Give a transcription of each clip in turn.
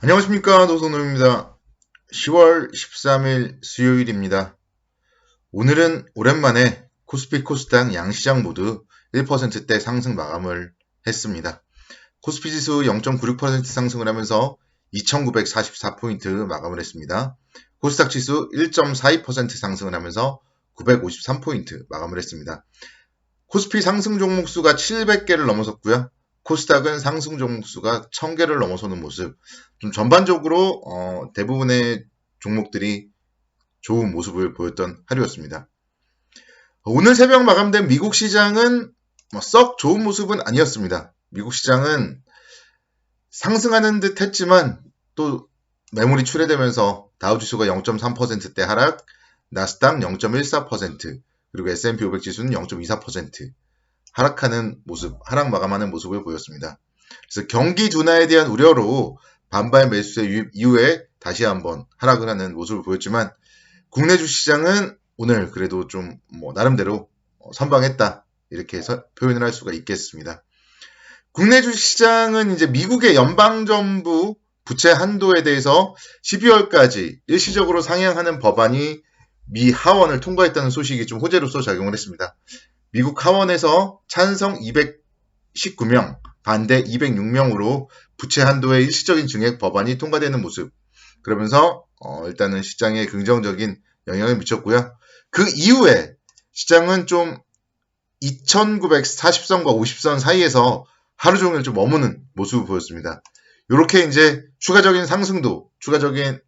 안녕하십니까, 노선호입니다. 10월 13일 수요일입니다. 오늘은 오랜만에 코스피 코스닥 양시장 모두 1%대 상승 마감을 했습니다. 코스피 지수 0.96% 상승을 하면서 2944포인트 마감을 했습니다. 코스닥 지수 1.42% 상승을 하면서 953포인트 마감을 했습니다. 코스피 상승 종목 수가 700개를 넘어섰고요. 코스닥은 상승 종목 수가 1000개를 넘어서는 모습. 좀 전반적으로 대부분의 종목들이 좋은 모습을 보였던 하루였습니다. 오늘 새벽 마감된 미국 시장은 썩 좋은 모습은 아니었습니다. 미국 시장은 상승하는 듯 했지만 또 매물이 출회되면서 다우지수가 0.3%대 하락, 나스닥 0.14%, 그리고 S&P 500 지수는 0.24% 하락하는 모습, 하락 마감하는 모습을 보였습니다. 그래서 경기 둔화에 대한 우려로 반발 매수세 이후에 다시 한번 하락을 하는 모습을 보였지만 국내 주시장은 오늘 그래도 좀 나름대로 선방했다 이렇게 해서 표현을 할 수가 있겠습니다. 국내 주시장은 이제 미국의 연방정부 부채 한도에 대해서 12월까지 일시적으로 상향하는 법안이 미 하원을 통과했다는 소식이 좀 호재로서 작용을 했습니다. 미국 하원에서 찬성 219명, 반대 206명으로 부채 한도의 일시적인 증액 법안이 통과되는 모습. 그러면서 일단은 시장에 긍정적인 영향을 미쳤고요. 그 이후에 시장은 좀 2940선과 50선 사이에서 하루 종일 좀 머무는 모습을 보였습니다. 이렇게 이제 추가적인 상승도, 추가적인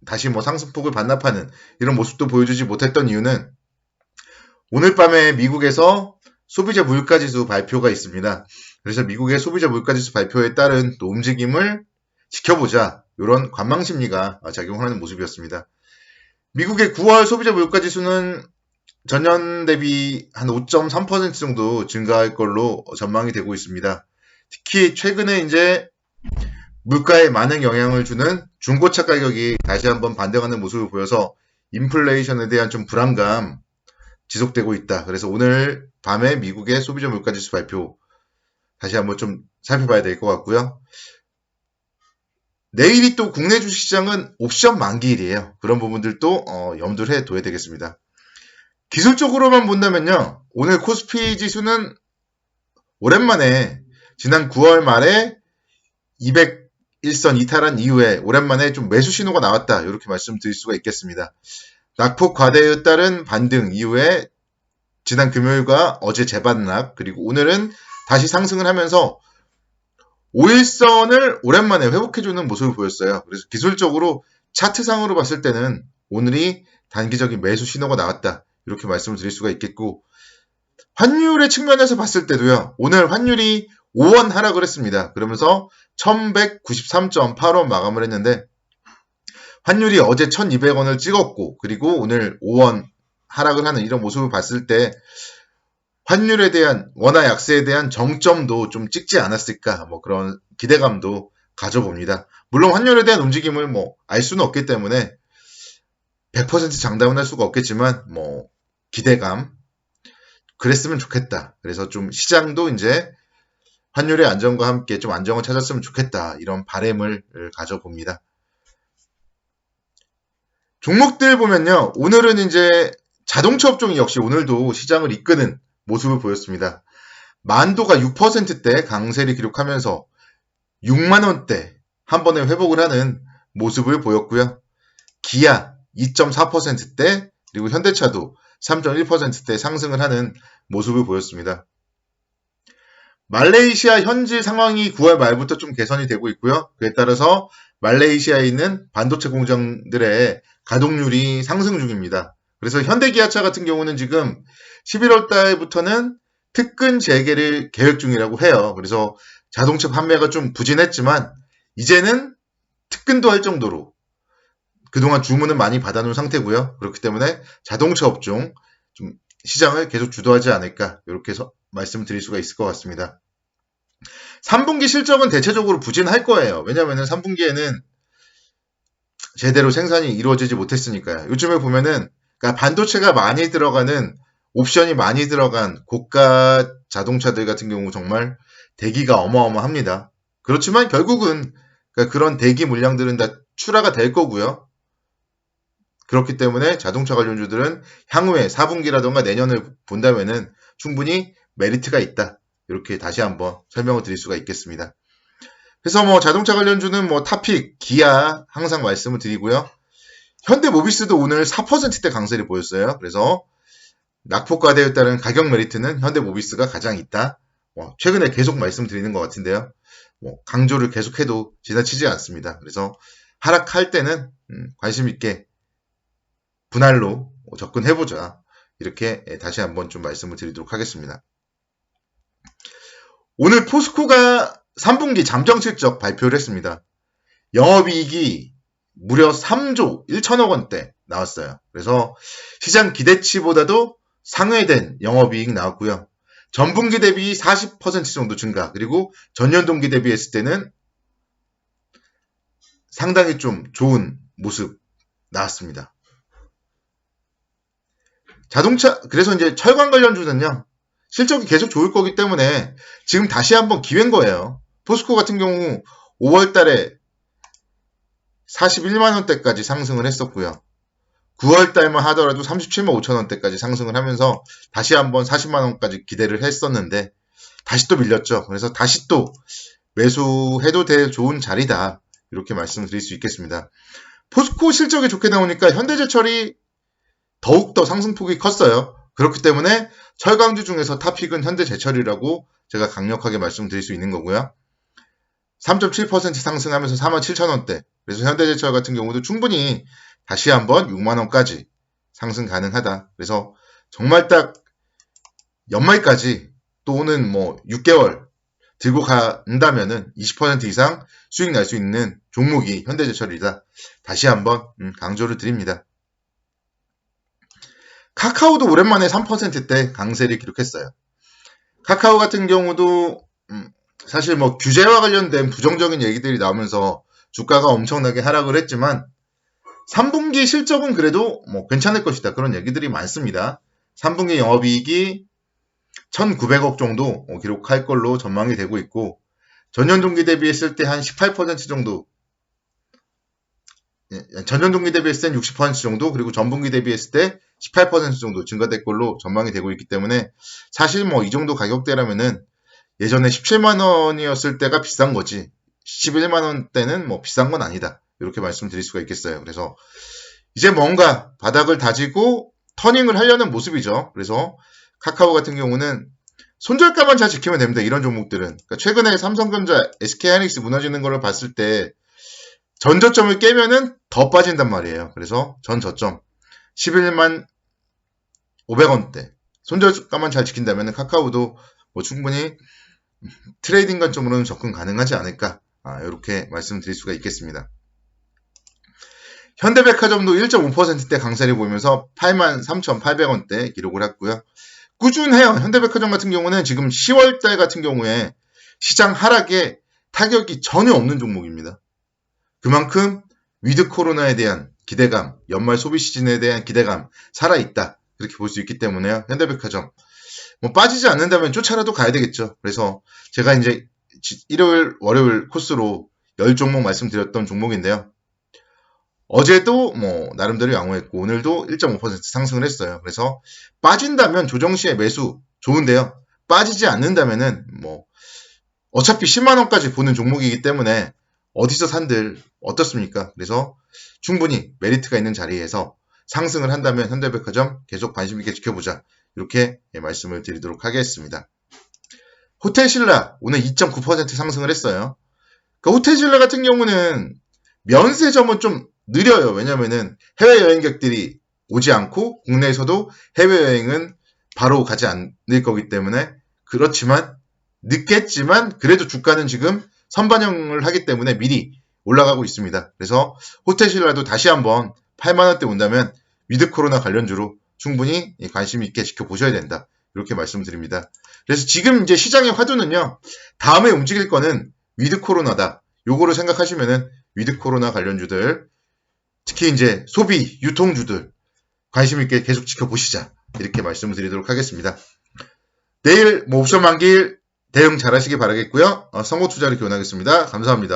다시 상승폭을 반납하는 이런 모습도 보여주지 못했던 이유는 오늘 밤에 미국에서 소비자 물가지수 발표가 있습니다. 그래서 미국의 소비자 물가지수 발표에 따른 또 움직임을 지켜보자 이런 관망심리가 작용하는 모습이었습니다. 미국의 9월 소비자 물가지수는 전년 대비 한 5.3% 정도 증가할 걸로 전망이 되고 있습니다. 특히 최근에 이제 물가에 많은 영향을 주는 중고차 가격이 다시 한번 반등하는 모습을 보여서 인플레이션에 대한 좀 불안감 지속되고 있다. 그래서 오늘 밤에 미국의 소비자 물가지수 발표 다시 한번 좀 살펴봐야 될 것 같고요. 내일이 또 국내 주식시장은 옵션 만기일이에요. 그런 부분들도 염두를 해둬야 되겠습니다. 기술적으로만 본다면요. 오늘 코스피 지수는 오랜만에 지난 9월 말에 201선 이탈한 이후에 오랜만에 좀 매수 신호가 나왔다. 이렇게 말씀드릴 수가 있겠습니다. 낙폭 과대에 따른 반등 이후에 지난 금요일과 어제 재반락 그리고 오늘은 다시 상승을 하면서 5일선을 오랜만에 회복해주는 모습을 보였어요. 그래서 기술적으로 차트상으로 봤을 때는 오늘이 단기적인 매수 신호가 나왔다. 이렇게 말씀을 드릴 수가 있겠고 환율의 측면에서 봤을 때도요. 오늘 환율이 5원 하락을 했습니다. 그러면서 1193.8원 마감을 했는데 환율이 어제 1200원을 찍었고 그리고 오늘 5원 하락을 하는 이런 모습을 봤을 때 환율에 대한 원화 약세에 대한 정점도 좀 찍지 않았을까 그런 기대감도 가져봅니다. 물론 환율에 대한 움직임을 알 수는 없기 때문에 100% 장담은 할 수가 없겠지만 기대감 그랬으면 좋겠다. 그래서 좀 시장도 이제 환율의 안정과 함께 좀 안정을 찾았으면 좋겠다. 이런 바람을 가져봅니다. 종목들 보면요. 오늘은 이제 자동차 업종이 역시 오늘도 시장을 이끄는 모습을 보였습니다. 만도가 6%대 강세를 기록하면서 6만원대 한 번에 회복을 하는 모습을 보였고요. 기아 2.4%대 그리고 현대차도 3.1%대 상승을 하는 모습을 보였습니다. 말레이시아 현지 상황이 9월 말부터 좀 개선이 되고 있고요. 그에 따라서 말레이시아에 있는 반도체 공장들의 가동률이 상승 중입니다. 그래서 현대기아차 같은 경우는 지금 11월 달부터는 특근 재개를 계획 중이라고 해요. 그래서 자동차 판매가 좀 부진했지만 이제는 특근도 할 정도로 그동안 주문은 많이 받아놓은 상태고요. 그렇기 때문에 자동차 업종 좀 시장을 계속 주도하지 않을까 이렇게 해서 말씀드릴 수가 있을 것 같습니다. 3분기 실적은 대체적으로 부진할 거예요. 왜냐하면 3분기에는 제대로 생산이 이루어지지 못했으니까요. 요즘에 보면은 그러니까 반도체가 많이 들어가는 옵션이 많이 들어간 고가 자동차들 같은 경우 정말 대기가 어마어마합니다. 그렇지만 결국은 그러니까 그런 대기 물량들은 다 출하가 될 거고요. 그렇기 때문에 자동차 관련주들은 향후에 4분기라던가 내년을 본다면은 충분히 메리트가 있다. 이렇게 다시 한번 설명을 드릴 수가 있겠습니다. 그래서 뭐 자동차 관련주는 뭐 타픽, 기아 항상 말씀을 드리고요. 현대모비스도 오늘 4%대 강세를 보였어요. 그래서 낙폭과대에 따른 가격 메리트는 현대모비스가 가장 있다. 최근에 계속 말씀드리는 것 같은데요. 강조를 계속해도 지나치지 않습니다. 그래서 하락할 때는 관심 있게 분할로 접근해보자. 이렇게 다시 한번 좀 말씀을 드리도록 하겠습니다. 오늘 포스코가 3분기 잠정 실적 발표를 했습니다. 영업이익이 무려 3조 1천억 원대 나왔어요. 그래서 시장 기대치보다도 상회된 영업이익 나왔고요. 전분기 대비 40% 정도 증가, 그리고 전년 동기 대비했을 때는 상당히 좀 좋은 모습 나왔습니다. 그래서 이제 철강 관련주는요, 실적이 계속 좋을 거기 때문에 지금 다시 한번 기회인 거예요. 포스코 같은 경우 5월 달에 41만원대까지 상승을 했었고요. 9월 달만 하더라도 37만 5천원대까지 상승을 하면서 다시 한번 40만원까지 기대를 했었는데 다시 또 밀렸죠. 그래서 다시 또 매수해도 될 좋은 자리다. 이렇게 말씀드릴 수 있겠습니다. 포스코 실적이 좋게 나오니까 현대제철이 더욱더 상승폭이 컸어요. 그렇기 때문에 철강주 중에서 탑픽은 현대제철이라고 제가 강력하게 말씀드릴 수 있는 거고요. 3.7% 상승하면서 47,000원대. 그래서 현대제철 같은 경우도 충분히 다시 한번 6만원까지 상승 가능하다. 그래서 정말 딱 연말까지 또는 뭐 6개월 들고 간다면은 20% 이상 수익 날 수 있는 종목이 현대제철이다. 다시 한번 강조를 드립니다. 카카오도 오랜만에 3%대 강세를 기록했어요. 카카오 같은 경우도 사실 뭐 규제와 관련된 부정적인 얘기들이 나오면서 주가가 엄청나게 하락을 했지만 3분기 실적은 그래도 뭐 괜찮을 것이다. 그런 얘기들이 많습니다. 3분기 영업이익이 1,900억 정도 기록할 걸로 전망이 되고 있고 전년 동기 대비했을 때 한 18% 정도, 전년 동기 대비했을 땐 60% 정도, 그리고 전분기 대비했을 때 18% 정도 증가될 걸로 전망이 되고 있기 때문에 사실 뭐 이 정도 가격대라면은 예전에 17만 원이었을 때가 비싼 거지 11만 원대는 뭐 비싼 건 아니다. 이렇게 말씀드릴 수가 있겠어요. 그래서 이제 뭔가 바닥을 다지고 터닝을 하려는 모습이죠. 그래서 카카오 같은 경우는 손절가만 잘 지키면 됩니다. 이런 종목들은. 그러니까 최근에 삼성전자, SK하이닉스 무너지는 걸 봤을 때 전저점을 깨면은 더 빠진단 말이에요. 그래서 전 저점 11만 500원대 손절가만 잘 지킨다면 카카오도 뭐 충분히 트레이딩 관점으로는 접근 가능하지 않을까, 이렇게 말씀드릴 수가 있겠습니다. 현대백화점도 1.5%대 강세를 보이면서 83,800원대 기록을 했고요. 꾸준해요. 현대백화점 같은 경우는 지금 10월달 같은 경우에 시장 하락에 타격이 전혀 없는 종목입니다. 그만큼 위드 코로나에 대한 기대감, 연말 소비 시즌에 대한 기대감 살아있다. 그렇게 볼 수 있기 때문에요. 현대백화점. 뭐 빠지지 않는다면 쫓아라도 가야 되겠죠. 그래서 제가 이제 일요일, 월요일 코스로 10종목 말씀드렸던 종목인데요. 어제도 뭐 나름대로 양호했고 오늘도 1.5% 상승을 했어요. 그래서 빠진다면 조정 시에 매수 좋은데요. 빠지지 않는다면은 뭐 어차피 10만 원까지 보는 종목이기 때문에 어디서 산들 어떻습니까? 그래서 충분히 메리트가 있는 자리에서 상승을 한다면 현대백화점 계속 관심 있게 지켜보자. 이렇게 말씀을 드리도록 하겠습니다. 호텔신라 오늘 2.9% 상승을 했어요. 그러니까 호텔신라 같은 경우는 면세점은 좀 느려요. 왜냐면은 해외여행객들이 오지 않고 국내에서도 해외여행은 바로 가지 않을 거기 때문에 그렇지만 늦겠지만 그래도 주가는 지금 선반영을 하기 때문에 미리 올라가고 있습니다. 그래서 호텔신라도 다시 한번 8만원대 온다면 위드 코로나 관련주로 충분히 관심 있게 지켜보셔야 된다. 이렇게 말씀드립니다. 그래서 지금 이제 시장의 화두는요. 다음에 움직일 거는 위드 코로나다. 요거를 생각하시면은 위드 코로나 관련주들 특히 이제 소비, 유통주들 관심 있게 계속 지켜보시자. 이렇게 말씀을 드리도록 하겠습니다. 내일 옵션 만기일 대응 잘 하시기 바라겠고요. 선고 투자를 기원하겠습니다. 감사합니다.